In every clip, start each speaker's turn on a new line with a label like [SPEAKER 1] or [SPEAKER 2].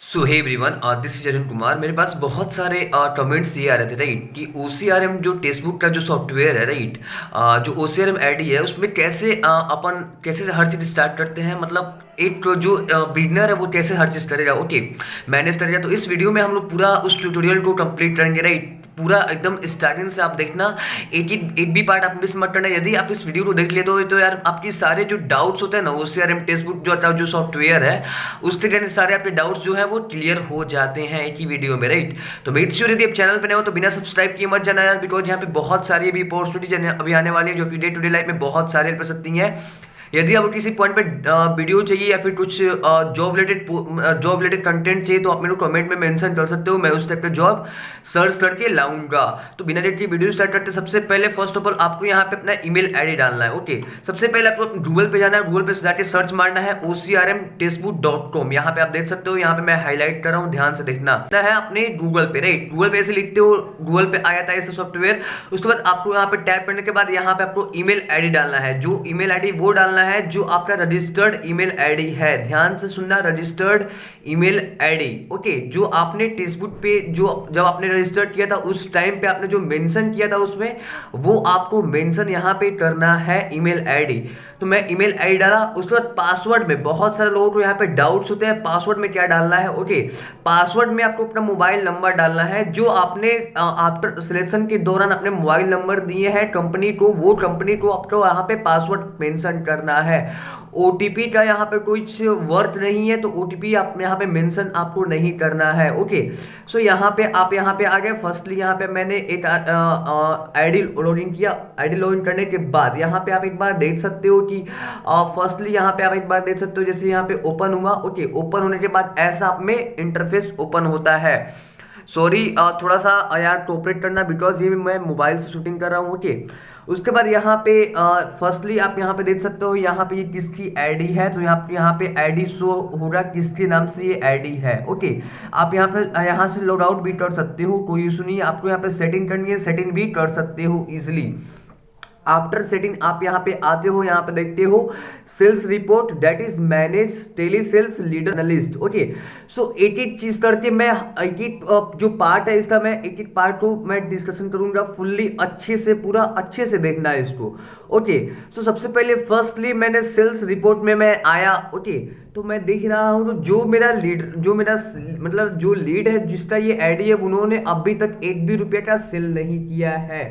[SPEAKER 1] So hey everyone, this is Arun Kumar. मेरे पास बहुत सारे कमेंट्स ये आ रहे थे राइट कि OCRM जो टेक्स्ट बुक का जो सॉफ्टवेयर है राइट, जो OCRM आईडी है उसमें कैसे अपन कैसे हर चीज़ स्टार्ट करते हैं। मतलब एक जो बिगनर है वो कैसे हर चीज़ करेगा, ओके मैनेज करेगा। तो इस वीडियो में हम लोग पूरा उस ट्यूटोरियल को कंप्लीट करेंगे राइट। पूरा एकदम स्टार्टिंग से आप देखना, एक भी पार्ट आप मिस मत करना। यदि आप इस वीडियो को देख लेते हो तो यार आपकी सारे जो डाउट्स होते हैं ना OCRM टेक्स्ट बुक जो सॉफ्टवेयर है उसके कारण सारे आपके डाउट्स जो है वो क्लियर हो जाते हैं एक ही वीडियो में राइट। तो मेक श्योर यदि आप चैनल पर नए हो तो बिना सब्सक्राइब किए मत जाना यार, बिकॉज यहाँ पे बहुत सारी अभी अपॉर्चुनिटी अभी आने वाली है जो कि डे टू डे लाइफ में बहुत सारे हेल्प कर सकती हैं। यदि आपको किसी पॉइंट पे वीडियो चाहिए या फिर कुछ जॉब रिलेटेड कंटेंट चाहिए तो आप मेरे को कमेंट में मेंशन कर सकते हो, मैं उस टाइप का जॉब सर्च करके लाऊंगा। तो बिना डेट की वीडियो स्टार्ट करते सबसे पहले फर्स्ट ऑफ ऑल आपको यहाँ पे अपना ईमेल आईडी डालना है। ओके, सबसे पहले आपको गूगल पे जाना है, गूगल पे जाके सर्च मारना है OCRM-textbook.com। यहाँ पे आप देख सकते हो, यहाँ पे मैं हाईलाइट कर रहा हूँ, ध्यान से देखना है अपने गूगल पे राइट। गूगल पे ऐसे लिखते हो, गूगल पे आया था ऐसा सॉफ्टवेयर। उसके बाद आपको यहाँ पे टैप करने के बाद यहाँ पे आपको ईमेल आईडी डालना है। जो ईमेल आईडी वो डालना है जो आपका रजिस्टर्ड ईमेल आईडी है। ध्यान से सुनना, रजिस्टर्ड ईमेल आईडी। ओके, जो आपने टेक्स्टबुक पे जो जब आपने रजिस्टर्ड किया था उस टाइम पे आपने जो मेंशन किया था उसमें वो आपको मेंशन यहाँ पे करना है ईमेल आईडी। तो मैं ईमेल आईडी डाला। उसके बाद पासवर्ड में बहुत सारे लोगों को यहाँ पे डाउट्स होते हैं पासवर्ड में क्या डालना है। ओके, पासवर्ड में आपको अपना मोबाइल नंबर डालना है जो आपने आफ्टर सिलेक्शन के दौरान अपने मोबाइल नंबर दिए हैं कंपनी को, वो कंपनी को आपको यहाँ पे पासवर्ड मेंशन करना है। OTP का यहाँ पे कुछ वर्थ नहीं है तो OTP आप यहाँ पे मेंशन आपको नहीं करना है। ओके, सो यहाँ पे आप यहाँ पे आ गए। फर्स्टली यहाँ पे मैंने एक आईडी लॉगिन किया। आईडी लॉगिन करने के बाद यहाँ पे आप एक बार देख सकते हो कि फर्स्टली यहाँ पे आप एक बार देख सकते हो जैसे यहाँ पे ओपन हुआ। ओके, ओपन होने के बाद ऐसा आप में इंटरफेस ओपन होता है। सॉरी थोड़ा सा यार कोऑपरेट करना, बिकॉज ये मैं मोबाइल से शूटिंग कर रहा हूँ। ओके, उसके बाद यहाँ पे फर्स्टली आप यहाँ पे देख सकते हो यहाँ पे ये किसकी आईडी है। तो यहाँ पे आईडी शो होगा किसके नाम से ये आईडी है। ओके, आप यहाँ से लॉग आउट भी कर सकते हो, कोई इशू नहीं है। आपको यहाँ पे सेटिंग करनी है, सेटिंग भी कर सकते हो इजिली। आफ्टर सेटिंग आप यहाँ पे आते हो, यहाँ पे देखते हो sales report that is manage telesales leader analyst. Okay, so एक एक चीज करके मैं एक एक जो पार्ट है इसका मैं एक एक पार्ट को मैं डिस्कशन करूंगा फुल्ली, अच्छे से पूरा अच्छे से देखना है इसको। ओके, सो सबसे पहले फर्स्टली मैंने सेल्स रिपोर्ट में मैं आया। ओके, तो मैं देख रहा हूँ तो जो मेरा मतलब जो लीड है जिसका ये आईडी है उन्होंने अभी तक एक भी रुपये का सेल नहीं किया है।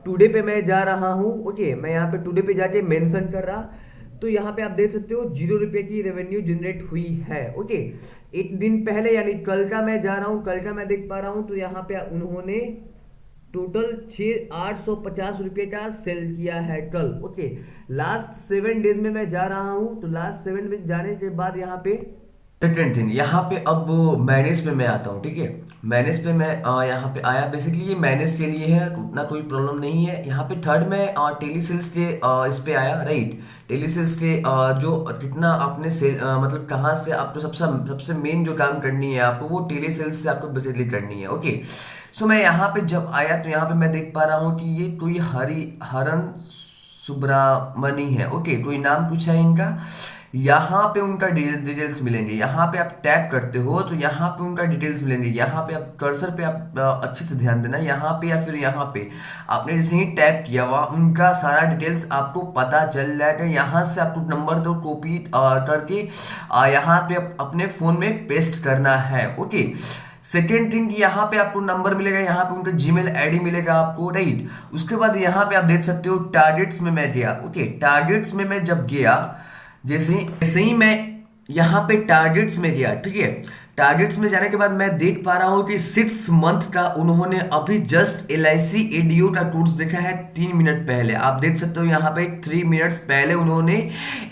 [SPEAKER 1] टुडे पे मैं जा रहा हूँ। ओके, मैं यहाँ पे टुडे पे जाके मेंशन कर रहा, तो यहाँ पे आप देख सकते हो 0 रुपये की रेवेन्यू जनरेट हुई है। ओके, एक दिन पहले यानी कल का मैं जा रहा हूँ, कल का मैं देख पा रहा हूँ तो यहाँ पे उन्होंने टोटल 850 रुपये का सेल किया है कल। ओके, लास्ट 7 डेज में मैं जा रहा हूँ, तो लास्ट 7 डेज जाने के बाद यहाँ पे
[SPEAKER 2] सेकेंड थिंग यहाँ पे अब मैनेज पे मैं आता हूँ। ठीक है, मैनेज पे मैं यहाँ पे आया। बेसिकली ये मैनेज के लिए है, उतना कोई प्रॉब्लम नहीं है। यहाँ पे थर्ड में टेली सेल्स के इस पे आया राइट। टेली सेल्स के जो कितना आपने सेल मतलब कहाँ से आपको सबसे मेन जो काम करनी है आपको वो टेली सेल्स से आपको बेसिकली करनी है। ओके, सो मैं यहाँ पे जब आया तो यहाँ पे मैं देख पा रहा हूँ कि ये कोई हरन सुब्रामणी है। ओके, कोई नाम कुछ है इनका। यहाँ पे उनका डिटेल्स मिलेंगे। यहाँ पे आप टैप करते हो तो यहाँ पे उनका डिटेल्स मिलेंगे। यहाँ पे आप कर्सर पे आप अच्छे से ध्यान देना, यहाँ पे या फिर यहाँ पे आपने जैसे ही टैप किया हुआ उनका सारा डिटेल्स आपको पता चल जाएगा। यहाँ से आपको नंबर दो कॉपी करके यहाँ पे अपने फोन में पेस्ट करना है। ओके, सेकेंड थिंग यहाँ पे आपको नंबर मिलेगा, यहाँ पे उनका जीमेल आईडी मिलेगा आपको राइट। उसके बाद यहाँ पे आप देख सकते हो टारगेट्स में मैं गया। ओके, टारगेट्स में मैं जब गया जैसे ही मैं यहाँ पे टारगेट्स में गया, ठीक है, टारगेट्स में जाने के बाद मैं देख पा रहा हूँ कि 6 मंथ का उन्होंने अभी जस्ट LIC ADO का कोर्स देखा है 3 मिनट पहले। आप देख सकते हो यहाँ पे 3 मिनट्स पहले उन्होंने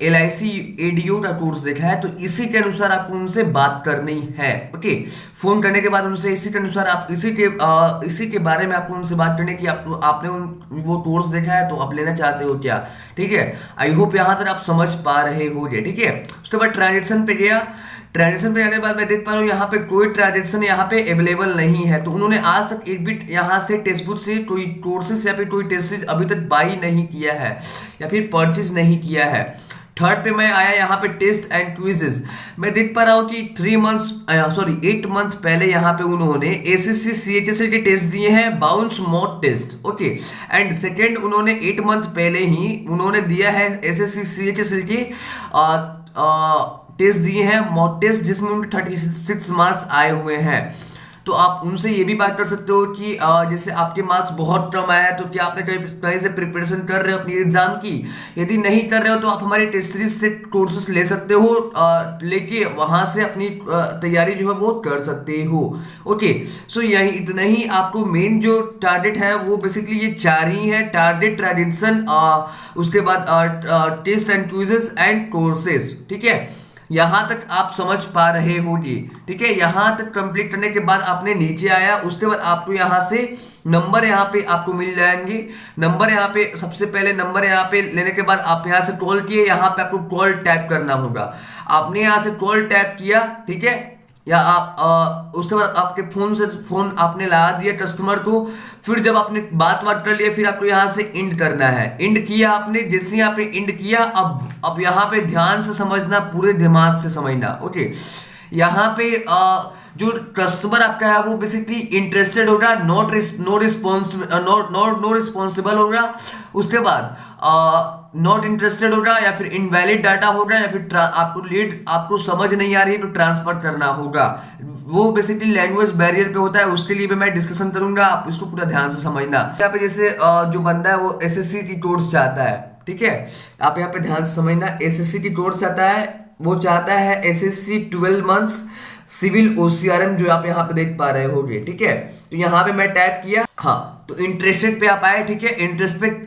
[SPEAKER 2] LIC ADO का कोर्स देखा है। तो इसी के अनुसार आपको उनसे बात करनी है। ओके, फोन करने के बाद उनसे इसी के अनुसार आप इसी के बारे में आपको उनसे बात करने की आपने वो कोर्स देखा है तो आप लेना चाहते हो क्या। ठीक है, आई होप यहाँ तक आप समझ पा रहे होंगे। ठीक है, उसके बाद ट्रांजेक्शन पे गया। ट्रांजेक्शन पे जाने के बाद मैं देख पा रहा हूँ यहाँ पे कोई ट्रांजेक्शन यहाँ पे अवेलेबल नहीं है। तो उन्होंने आज तक एक भी यहाँ से टेक्स्टबुक से कोई कोर्सेज या फिर कोई टेस्ट अभी तक बाई नहीं किया है या फिर परचेज नहीं किया है। थर्ड पे मैं आया यहाँ पे टेस्ट एंड क्विजेस। मैं देख पा रहा हूँ कि 8 मंथ पहले यहाँ पे उन्होंने एसएससी सीएचएसएल के टेस्ट दिए हैं, bounce mock test, okay. And second उन्होंने 8 मंथ पहले ही उन्होंने दिया है एसएससी सीएचएसएल के टेस्ट दिए हैं, मॉक टेस्ट, जिसमें उनके 36 मार्क्स आए हुए हैं। तो आप उनसे ये भी बात कर सकते हो कि जैसे आपके मार्क्स बहुत कम आया है तो क्या आपने कहीं से प्रिपरेशन कर रहे हो अपनी एग्जाम की। यदि नहीं कर रहे हो तो आप हमारे टेस्ट सीरीज से कोर्सेस ले सकते हो, लेके वहां से अपनी तैयारी जो है वो कर सकते हो, ओके। सो यही इतना ही आपको मेन जो टारगेट है वो बेसिकली ये 4 ही है, टारगेट, ट्रांजिशन, उसके बाद test and quizzes and courses, ठीक है। यहां तक आप समझ पा रहे होंगे, ठीक है। यहां तक कंप्लीट करने के बाद आपने नीचे आया, उसके बाद आपको यहां से नंबर यहाँ पे आपको मिल जाएंगे। नंबर यहाँ पे सबसे पहले नंबर यहाँ पे लेने के बाद आप यहाँ से कॉल किए, यहाँ पे आपको कॉल टैप करना होगा। आपने यहाँ से कॉल टैप किया, ठीक है, या आप उसके बाद आपके फोन आपने लगा दिया कस्टमर को। फिर जब आपने बात कर लिया, फिर आपको यहाँ से इंड करना है। इंड किया आपने, जैसे ही आपने इंड किया, अब यहाँ पे ध्यान से समझना, पूरे दिमाग से समझना, ओके। यहाँ पे जो कस्टमर आपका है वो बेसिकली इंटरेस्टेड होगा, नो रिस्पॉन्सिबल होगा। उसके बाद नॉट इंटरेस्टेड होगा, या फिर इनवैलिड डाटा होगा, या फिर आपको लीड आपको समझ नहीं आ रही है तो ट्रांसफर करना होगा। वो बेसिकली लैंग्वेज बैरियर पे होता है, उसके लिए भी मैं डिस्कशन करूंगा, आप इसको पूरा ध्यान से समझना। यहाँ पे जैसे जो बंदा है वो एसएससी की कोर्स चाहता है, ठीक है, आप यहाँ पे ध्यान से समझना। एसएससी की कोर्स चाहता है, वो चाहता है एसएससी 12 मंथ्स सिविल ओसीआरएम, जो आप यहाँ पे देख पा रहे होगे, ठीक है। तो यहाँ पे मैं टैप किया, हाँ, तो इंटरेस्टेड पे आप आए, ठीक है।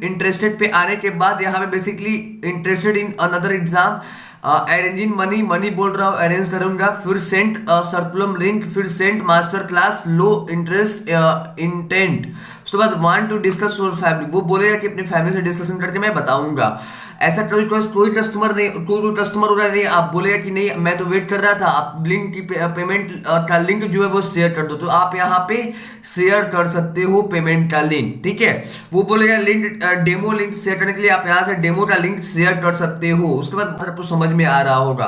[SPEAKER 2] इंटरेस्टेड पे आने के बाद यहाँ पे basically interested in another exam, arranging money बोल रहा हूँ, अरेंज करूंगा। फिर सेंट सर्कुलम लिंक, फिर sent master class, low interest intent. उसके बाद want to discuss your family, वो बोलेगा कि अपनी फैमिली से डिस्कशन करके मैं बताऊंगा। ऐसा कोई कस्टमर नहीं, कोई कस्टमर हो रहा नहीं, आप बोलेगा कि नहीं मैं तो वेट कर रहा था, आप लिंक की पेमेंट का लिंक जो है वो शेयर कर दो, तो आप यहाँ पे शेयर कर सकते हो पेमेंट का लिंक, ठीक है। वो बोलेगा लिंक डेमो लिंक शेयर करने के लिए, आप यहाँ से डेमो का लिंक शेयर कर सकते हो। उसके बाद आपको समझ में आ रहा होगा,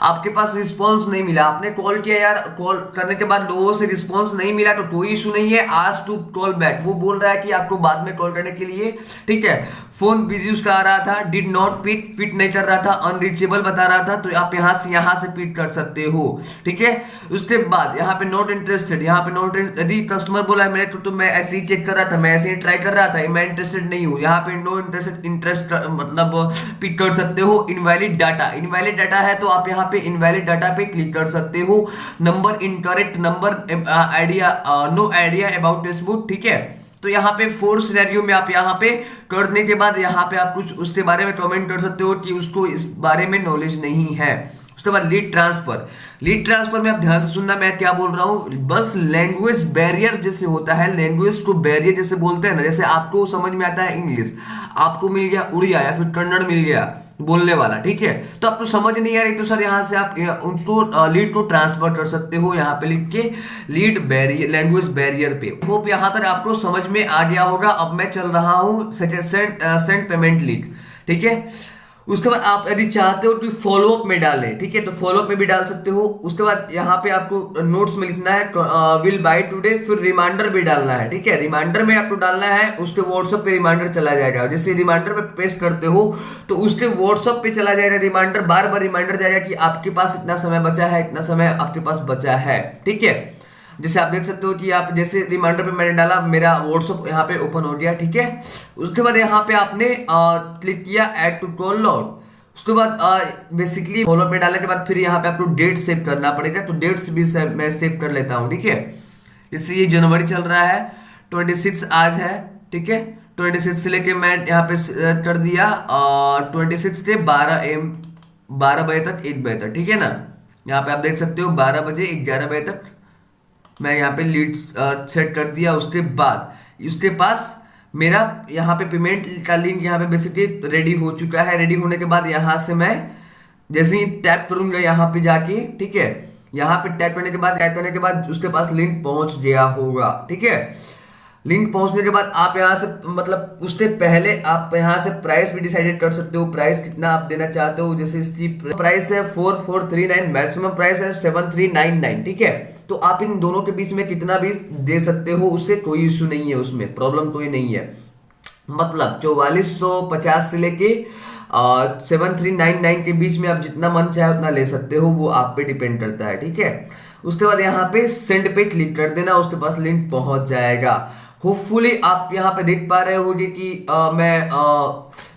[SPEAKER 2] आपके पास रिस्पॉन्स नहीं मिला, आपने कॉल किया यार, कॉल करने के बाद लोगों से रिस्पॉन्स नहीं मिला तो कोई इशू नहीं है, आज टू कॉल बैक। वो बोल रहा है कि आपको बाद में कॉल करने के लिए, ठीक है। फोन बिजी उसका आ रहा था, डिड नॉट पिक नहीं कर रहा था, अनरीचेबल बता रहा था, तो आप यहाँ से पिक कर सकते हो, ठीक है। उसके बाद यहाँ पे नॉट इंटरेस्टेड, यहाँ पे नॉट, यदि कस्टमर बोला है मेरे तो मैं ऐसे ही चेक कर रहा था, मैं ऐसे ही ट्राई कर रहा था, मैं इंटरेस्टेड नहीं हूँ, यहाँ पे नो इंटरेस्ट मतलब पिक कर सकते हो। इनवैलिड डाटा है तो आप यहाँ पे इनवैलिड डाटा पे क्लिक कर सकते हो। Number incorrect, number idea, no idea about Facebook, ठीक है। तो यहाँ पे 4 सिनेरियो में आप यहाँ पे करने के बाद यहाँ पे आप कुछ उसके बारे में कमेंट कर सकते हो कि उसको इस बारे में नॉलेज नहीं है। उसके बाद लीड ट्रांसफर में आप ध्यान से सुनना, मैं क्या बोल रहा हूँ। बस लैंग्वेज बैरियर जैसे होता है, लैंग्वेज को बैरियर जैसे बोलते हैं ना, जैसे आपको समझ में आता है इंग्लिश, आपको मिल गया उड़िया या फिर कन्नड़ मिल गया बोलने वाला, ठीक है, तो आपको समझ नहीं आ रही तो सर यहाँ से आप उसको लीड को ट्रांसफर कर सकते हो, यहाँ पे लिख के लीड बैरियर, लैंग्वेज बैरियर पे। होप यहाँ तक आपको समझ में आ गया होगा। अब मैं चल रहा हूँ सेंड पेमेंट लिंक, ठीक है। उसके बाद आप यदि चाहते हो तो फॉलोअप में डालें, ठीक है, तो फॉलोअप में भी डाल सकते हो। उसके बाद यहाँ पे आपको नोट्स में लिखना है विल बाय टुडे, फिर रिमाइंडर भी डालना है, ठीक है। रिमाइंडर में आपको डालना है, उसके व्हाट्सएप पे रिमाइंडर चला जाएगा। जैसे रिमाइंडर पे पेस्ट करते हो तो उसके व्हाट्सएप पे चला जाएगा रिमाइंडर, बार बार रिमाइंडर जाएगा कि आपके पास इतना समय बचा है, इतना समय आपके पास बचा है, ठीक है। जैसे आप देख सकते हो कि आप जैसे रिमाइंडर पे मैंने डाला, मेरा व्हाट्सएप यहाँ पे ओपन हो गया, ठीक है। उसके बाद यहाँ पे आपने क्लिक किया ऐड टू कॉल लॉग। उसके बाद बेसिकली फॉलो पे डालने के बाद फिर यहाँ पे आपको डेट सेव करना पड़ेगा, तो डेट्स भी मैं सेव कर लेता हूँ, ठीक है। जैसे ये जनवरी चल रहा है, 26 आज है, ठीक है। 26 से लेके मैं यहाँ पे कर दिया 26 से 12 बजे तक, 1 बजे तक, ठीक है ना। यहाँ पे आप देख सकते हो 12 बजे 11 बजे तक मैं यहाँ पे लीड सेट कर दिया। उसके बाद उसके पास मेरा यहाँ पे पेमेंट का लिंक यहाँ पे बेसिकली रेडी हो चुका है। रेडी होने के बाद यहाँ से मैं जैसे ही टैप करूंगा यहाँ पे जाके, ठीक है, यहाँ पे टैप करने के बाद उसके पास लिंक पहुंच गया होगा, ठीक है। लिंक पहुंचने के बाद आप यहाँ से मतलब उससे पहले आप यहाँ से प्राइस भी डिसाइडेड कर सकते हो, प्राइस कितना आप देना चाहते हो। जैसे इसकी प्राइस है 4439, मैक्सिमम प्राइस है 7399, ठीक है। तो आप इन दोनों के बीच में कितना भी दे सकते हो, उससे कोई इश्यू नहीं है, उसमें प्रॉब्लम कोई नहीं है। मतलब 4450 से लेके 7399 के बीच में आप जितना मन चाहे उतना ले सकते हो, वो आप पे डिपेंड करता है, ठीक है। उसके बाद यहाँ पे सेंड पे क्लिक कर देना, उसके पास लिंक पहुंच जाएगा। होपफुली आप यहाँ पे देख पा रहे होंगे कि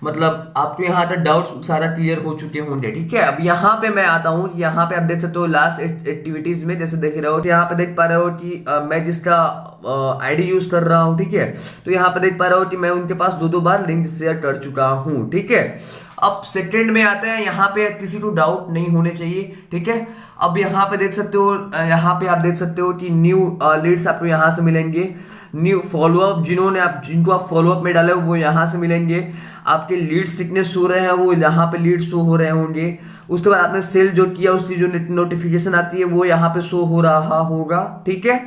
[SPEAKER 2] मतलब आपको यहाँ तक डाउट्स सारा क्लियर हो चुके होंगे, ठीक है। अब यहाँ पे मैं आता हूँ, यहाँ पे आप देख सकते हो लास्ट एक्टिविटीज में, जैसे देख रहे हो यहाँ पे देख पा रहे हो कि मैं जिसका आईडी यूज कर रहा हूँ, ठीक है। तो यहाँ पे देख पा रहे हो कि मैं उनके पास दो बार लिंक शेयर कर चुका हूँ, ठीक है। अब सेकंड में आते हैं, यहाँ पे किसी को डाउट नहीं होने चाहिए, ठीक है। अब यहाँ पे देख सकते हो, यहाँ पे आप देख सकते हो कि न्यू लीड्स आपको यहाँ से मिलेंगे, न्यू फॉलोअप जिनको आप फॉलोअप में डाले हो वो यहाँ से मिलेंगे। आपके लीड्स कितने शो रहे हैं वो यहाँ पे लीड शो हो रहे होंगे। उसके बाद आपने सेल जो किया उसकी जो नोटिफिकेशन आती है वो यहाँ पे शो हो रहा होगा, ठीक है।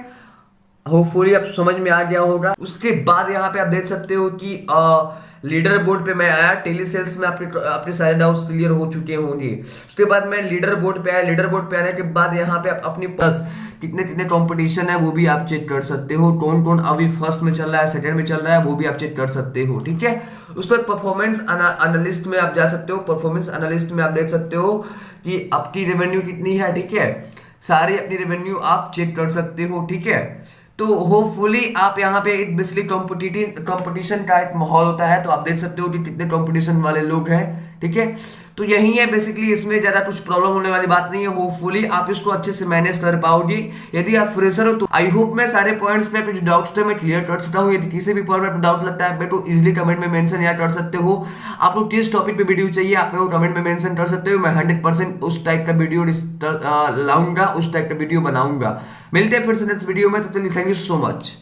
[SPEAKER 2] होपफुली आप समझ में आ गया होगा। उसके बाद यहाँ पे आप देख सकते हो कि लीडर बोर्ड पे मैं आया, टेली सेल्स में आपके सारे डाउट्स क्लियर हो चुके होंगे। उसके बाद मैं लीडर बोर्ड पे आया, लीडर बोर्ड पे आने के बाद यहाँ पे आप अपनी प्लस कितने कितने कंपटीशन है वो भी आप चेक कर सकते हो, कौन कौन अभी फर्स्ट में चल रहा है, सेकंड में चल रहा है, वो भी आप चेक कर सकते हो, ठीक है। उसके बाद परफॉर्मेंस एनालिस्ट में आप जा सकते हो, परफॉर्मेंस एनालिस्ट में आप देख सकते हो कि आपकी रेवेन्यू कितनी है, ठीक है। सारी अपनी रेवेन्यू आप चेक कर सकते हो, ठीक है। तो होपफुली आप यहाँ पे एक बेसिकली कंपटीशन का एक माहौल होता है, तो आप देख सकते हो कि कितने कंपटीशन वाले लोग हैं, ठीक है। तो यही है बेसिकली, इसमें ज्यादा कुछ प्रॉब्लम होने वाली बात नहीं है। होपफुली आप इसको अच्छे से मैनेज कर पाओगे। यदि आप फ्रेशर हो तो आई होप मैं सारे पॉइंट्स पे जो डाउट्स थे मैं क्लियर कर चुका हूँ। यदि किसी भी पॉइंट में डाउट लगता है मेरे को इजिली कमेंट में मेंशन या कर सकते हो। आपको किस टॉपिक पे वीडियो चाहिए आप मेरे को कमेंट में मेंशन कर सकते हो, मैं 100% उस टाइप का वीडियो लाऊंगा, उस टाइप का वीडियो बनाऊंगा। मिलते हैं फिर से नेक्स्ट वीडियो में, तब तक थैंक यू सो मच।